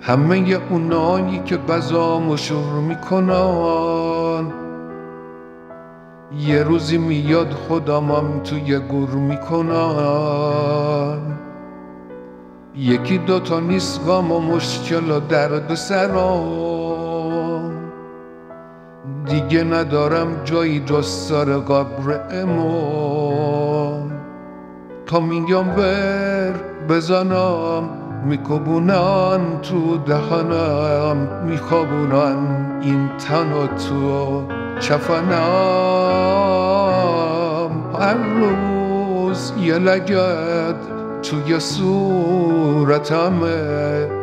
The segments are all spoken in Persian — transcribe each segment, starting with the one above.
همه اونایی که غذامو شور میکنن یه روزی میاد خودمم توی گور میکنن. یکی دوتا نیست غم و مشکل و درد سرام، دیگه ندارم جایی جز سر قبر امام. تا میگم بر بزنم میکوبونن تو دهنم، میخوابونن این تن و تو چفنم. هر روز یه لگد توی صورتمه،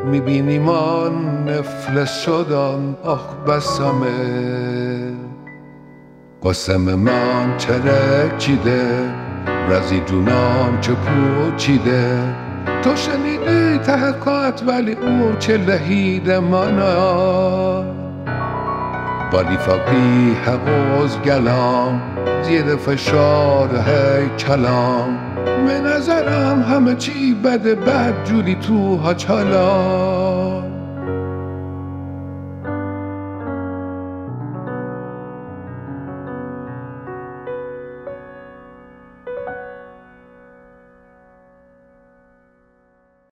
میبینی من مفلس شدم آخ بسمه. قسم من ترکیده، رزی جونم چه پوچیده. تو شنیدی تحقیقات ولی او چه لحید منم. ولی فقیه قوزگلم زیر فشار هیکلم. به نظرم همه چی بده بد جوری تو حاچالم.